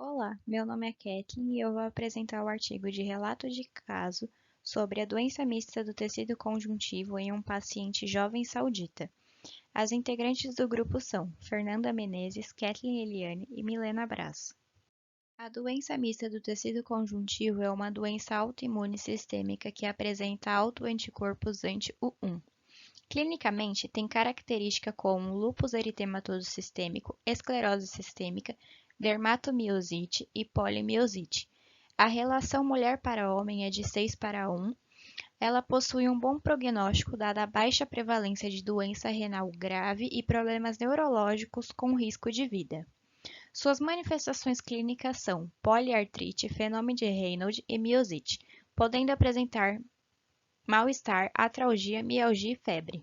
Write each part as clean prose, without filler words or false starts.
Olá, meu nome é Kathleen e eu vou apresentar o artigo de relato de caso sobre a doença mista do tecido conjuntivo em um paciente jovem saudita. As integrantes do grupo são Fernanda Menezes, Kathleen Eliane e Milena Braz. A doença mista do tecido conjuntivo é uma doença autoimune sistêmica que apresenta autoanticorpos anti-U1. Clinicamente, tem característica como lúpus eritematoso sistêmico, esclerose sistêmica, dermatomiosite e polimiosite. A relação mulher para homem é de 6 para 1. Ela possui um bom prognóstico dada a baixa prevalência de doença renal grave e problemas neurológicos com risco de vida. Suas manifestações clínicas são poliartrite, fenômeno de Raynaud e miosite, podendo apresentar mal-estar, atralgia, mialgia e febre.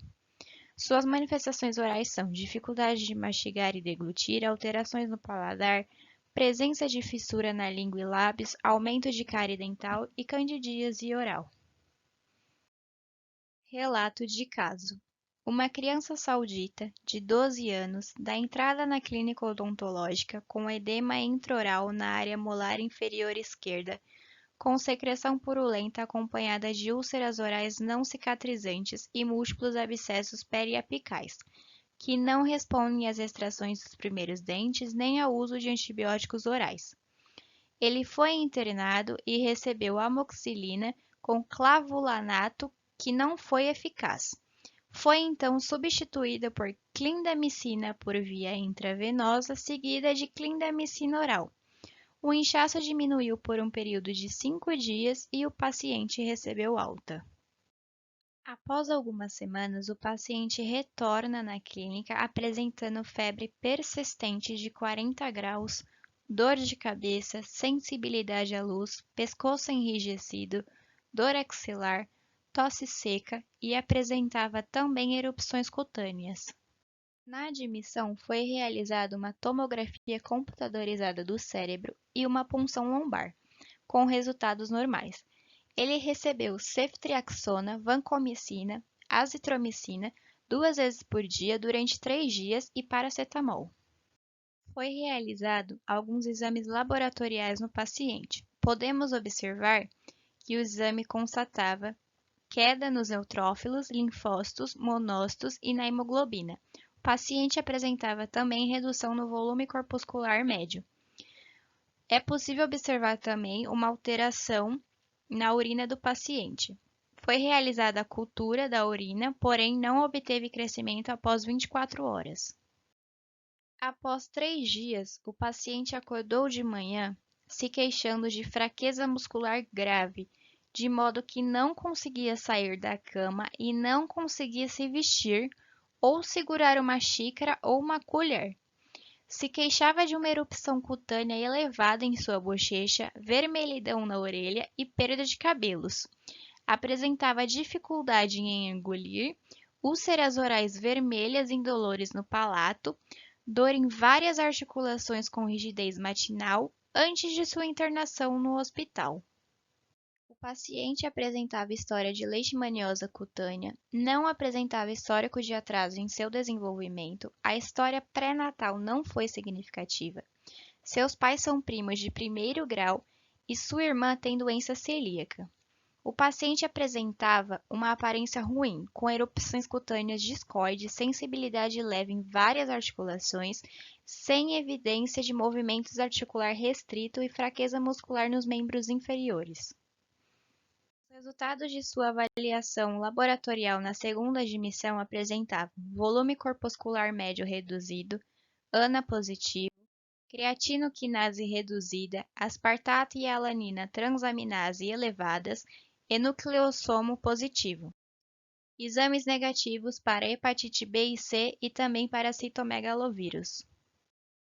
Suas manifestações orais são dificuldade de mastigar e deglutir, alterações no paladar, presença de fissura na língua e lábios, aumento de cárie dental e candidíase oral. Relato de caso. Uma criança saudita, de 12 anos, dá entrada na clínica odontológica com edema intraoral na área molar inferior esquerda, com secreção purulenta acompanhada de úlceras orais não cicatrizantes e múltiplos abscessos periapicais, que não respondem às extrações dos primeiros dentes nem ao uso de antibióticos orais. Ele foi internado e recebeu amoxicilina com clavulanato, que não foi eficaz. Foi então substituída por clindamicina por via intravenosa, seguida de clindamicina oral. O inchaço diminuiu por um período de 5 dias e o paciente recebeu alta. Após algumas semanas, o paciente retorna na clínica apresentando febre persistente de 40 graus, dor de cabeça, sensibilidade à luz, pescoço enrijecido, dor axilar, tosse seca e apresentava também erupções cutâneas. Na admissão, foi realizada uma tomografia computadorizada do cérebro e uma punção lombar, com resultados normais. Ele recebeu ceftriaxona, vancomicina, azitromicina 2 vezes por dia durante 3 dias e paracetamol. Foi realizado alguns exames laboratoriais no paciente. Podemos observar que o exame constatava queda nos neutrófilos, linfócitos, monócitos e na hemoglobina. O paciente apresentava também redução no volume corpuscular médio. É possível observar também uma alteração na urina do paciente. Foi realizada a cultura da urina, porém não obteve crescimento após 24 horas. Após 3 dias, o paciente acordou de manhã se queixando de fraqueza muscular grave, de modo que não conseguia sair da cama e não conseguia se vestir ou segurar uma xícara ou uma colher. Se queixava de uma erupção cutânea elevada em sua bochecha, vermelhidão na orelha e perda de cabelos. Apresentava dificuldade em engolir, úlceras orais vermelhas indolores no palato, dor em várias articulações com rigidez matinal antes de sua internação no hospital. O paciente apresentava história de leishmaniose cutânea, não apresentava histórico de atraso em seu desenvolvimento, a história pré-natal não foi significativa. Seus pais são primos de primeiro grau e sua irmã tem doença celíaca. O paciente apresentava uma aparência ruim, com erupções cutâneas discoides, sensibilidade leve em várias articulações, sem evidência de movimentos articular restrito e fraqueza muscular nos membros inferiores. Os resultados de sua avaliação laboratorial na segunda admissão apresentavam volume corpuscular médio reduzido, ANA positivo, creatinoquinase reduzida, aspartato e alanina transaminase elevadas e nucleossomo positivo. Exames negativos para hepatite B e C e também para citomegalovírus.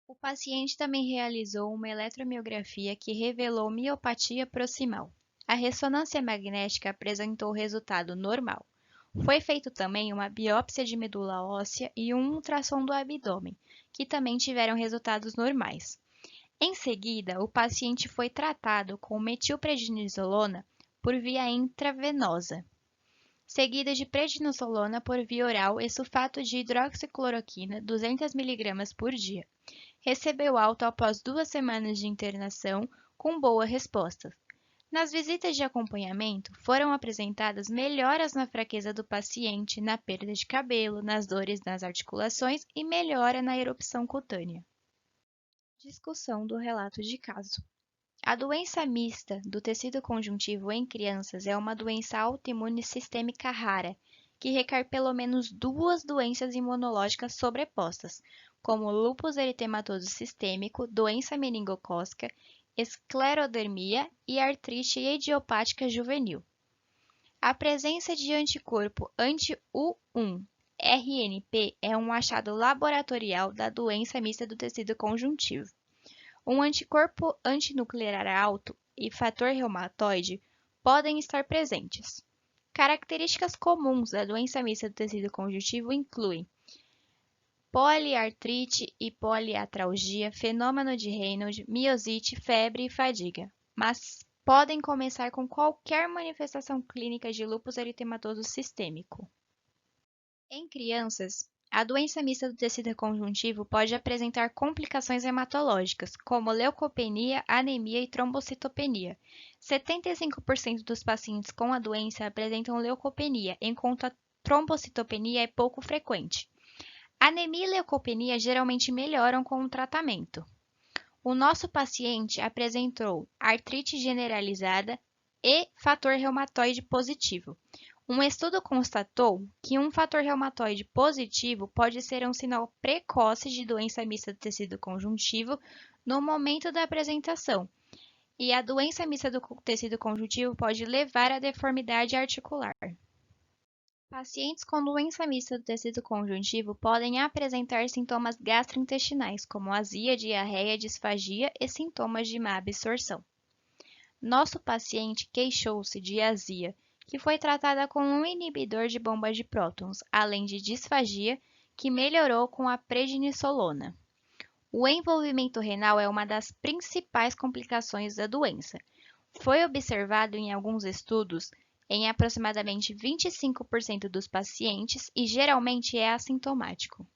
O paciente também realizou uma eletromiografia que revelou miopatia proximal. A ressonância magnética apresentou resultado normal. Foi feito também uma biópsia de medula óssea e um ultrassom do abdômen, que também tiveram resultados normais. Em seguida, o paciente foi tratado com metilprednisolona por via intravenosa, seguida de prednisolona por via oral e sulfato de hidroxicloroquina 200 mg por dia. Recebeu alta após 2 semanas de internação, com boa resposta. Nas visitas de acompanhamento, foram apresentadas melhoras na fraqueza do paciente, na perda de cabelo, nas dores nas articulações e melhora na erupção cutânea. Discussão do relato de caso. A doença mista do tecido conjuntivo em crianças é uma doença autoimune sistêmica rara, que requer pelo menos 2 doenças imunológicas sobrepostas, como lúpus eritematoso sistêmico, doença meningocócica, esclerodermia e artrite idiopática juvenil. A presença de anticorpo anti-U1-RNP é um achado laboratorial da doença mista do tecido conjuntivo. Um anticorpo antinuclear alto e fator reumatoide podem estar presentes. Características comuns da doença mista do tecido conjuntivo incluem poliartrite e poliartralgia, fenômeno de Raynaud, miosite, febre e fadiga, mas podem começar com qualquer manifestação clínica de lúpus eritematoso sistêmico. Em crianças, a doença mista do tecido conjuntivo pode apresentar complicações hematológicas, como leucopenia, anemia e trombocitopenia. 75% dos pacientes com a doença apresentam leucopenia, enquanto a trombocitopenia é pouco frequente. Anemia e leucopenia geralmente melhoram com o tratamento. O nosso paciente apresentou artrite generalizada e fator reumatoide positivo. Um estudo constatou que um fator reumatoide positivo pode ser um sinal precoce de doença mista do tecido conjuntivo no momento da apresentação, e a doença mista do tecido conjuntivo pode levar à deformidade articular. Pacientes com doença mista do tecido conjuntivo podem apresentar sintomas gastrointestinais, como azia, diarreia, disfagia e sintomas de má absorção. Nosso paciente queixou-se de azia, que foi tratada com um inibidor de bomba de prótons, além de disfagia, que melhorou com a prednisolona. O envolvimento renal é uma das principais complicações da doença. Foi observado em alguns estudos em aproximadamente 25% dos pacientes e geralmente é assintomático.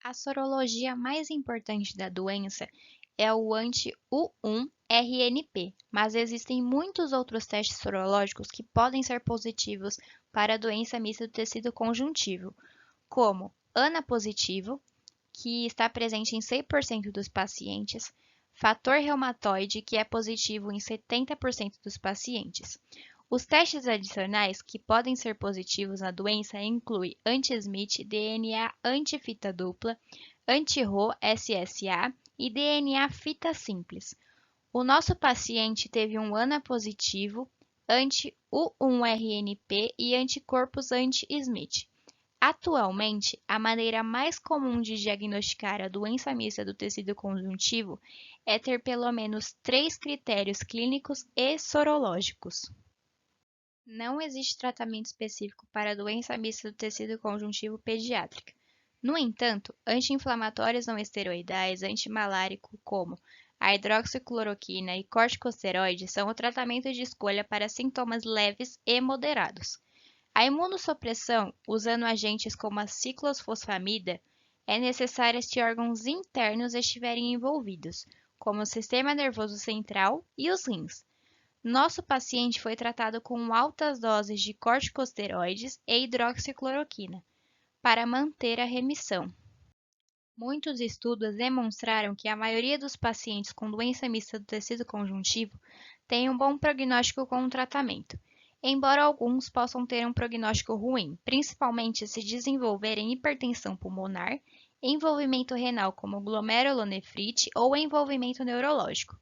A sorologia mais importante da doença é o anti-U1-RNP, mas existem muitos outros testes sorológicos que podem ser positivos para a doença mista do tecido conjuntivo, como ANA positivo, que está presente em 100% dos pacientes, fator reumatoide, que é positivo em 70% dos pacientes. Os testes adicionais que podem ser positivos na doença incluem anti-Smith, DNA anti-fita dupla, anti-Ro SSA e DNA fita simples. O nosso paciente teve um ANA positivo, anti-U1-RNP e anticorpos anti-Smith. Atualmente, a maneira mais comum de diagnosticar a doença mista do tecido conjuntivo é ter pelo menos 3 critérios clínicos e sorológicos. Não existe tratamento específico para a doença mista do tecido conjuntivo pediátrica. No entanto, anti-inflamatórios não esteroidais, antimalárico como a hidroxicloroquina e corticosteroides são o tratamento de escolha para sintomas leves e moderados. A imunossupressão, usando agentes como a ciclofosfamida, é necessária se órgãos internos estiverem envolvidos, como o sistema nervoso central e os rins. Nosso paciente foi tratado com altas doses de corticosteroides e hidroxicloroquina para manter a remissão. Muitos estudos demonstraram que a maioria dos pacientes com doença mista do tecido conjuntivo tem um bom prognóstico com o tratamento, embora alguns possam ter um prognóstico ruim, principalmente se desenvolverem hipertensão pulmonar, envolvimento renal como glomerulonefrite ou envolvimento neurológico.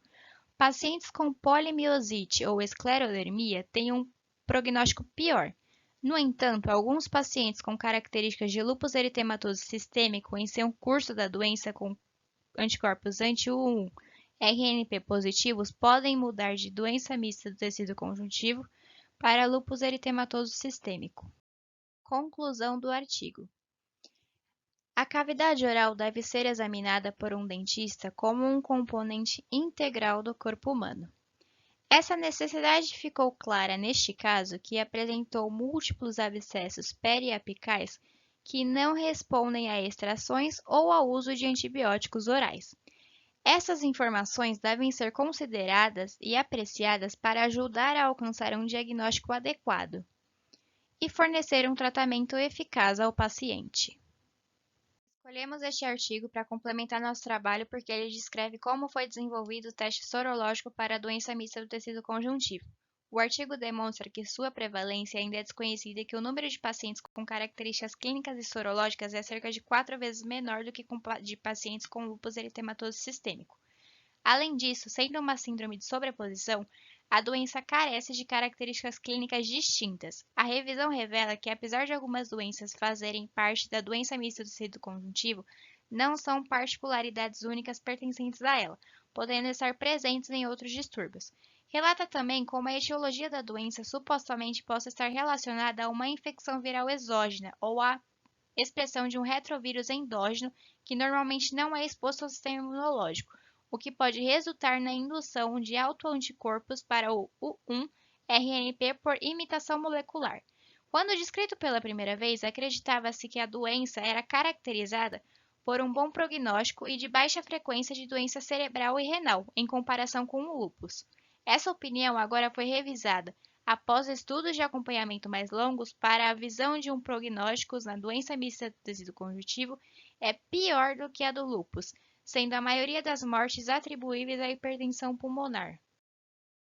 Pacientes com polimiosite ou esclerodermia têm um prognóstico pior. No entanto, alguns pacientes com características de lúpus eritematoso sistêmico em seu curso da doença com anticorpos anti-U1-RNP positivos podem mudar de doença mista do tecido conjuntivo para lúpus eritematoso sistêmico. Conclusão do artigo. A cavidade oral deve ser examinada por um dentista como um componente integral do corpo humano. Essa necessidade ficou clara neste caso, que apresentou múltiplos abscessos periapicais que não respondem a extrações ou ao uso de antibióticos orais. Essas informações devem ser consideradas e apreciadas para ajudar a alcançar um diagnóstico adequado e fornecer um tratamento eficaz ao paciente. Escolhemos este artigo para complementar nosso trabalho porque ele descreve como foi desenvolvido o teste sorológico para a doença mista do tecido conjuntivo. O artigo demonstra que sua prevalência ainda é desconhecida e que o número de pacientes com características clínicas e sorológicas é cerca de 4 vezes menor do que de pacientes com lúpus eritematoso sistêmico. Além disso, sendo uma síndrome de sobreposição, a doença carece de características clínicas distintas. A revisão revela que, apesar de algumas doenças fazerem parte da doença mista do tecido conjuntivo, não são particularidades únicas pertencentes a ela, podendo estar presentes em outros distúrbios. Relata também como a etiologia da doença supostamente possa estar relacionada a uma infecção viral exógena ou à expressão de um retrovírus endógeno que normalmente não é exposto ao sistema imunológico, o que pode resultar na indução de autoanticorpos para o U1-RNP por imitação molecular. Quando descrito pela primeira vez, acreditava-se que a doença era caracterizada por um bom prognóstico e de baixa frequência de doença cerebral e renal, em comparação com o lúpus. Essa opinião agora foi revisada após estudos de acompanhamento mais longos para a visão de um prognóstico na doença mista do tecido conjuntivo é pior do que a do lúpus, sendo a maioria das mortes atribuíveis à hipertensão pulmonar.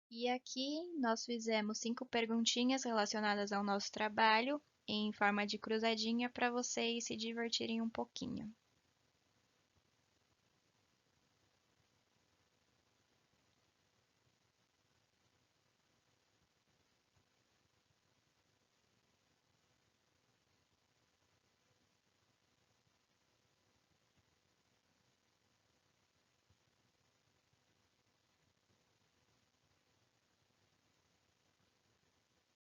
E aqui nós fizemos 5 perguntinhas relacionadas ao nosso trabalho em forma de cruzadinha para vocês se divertirem um pouquinho.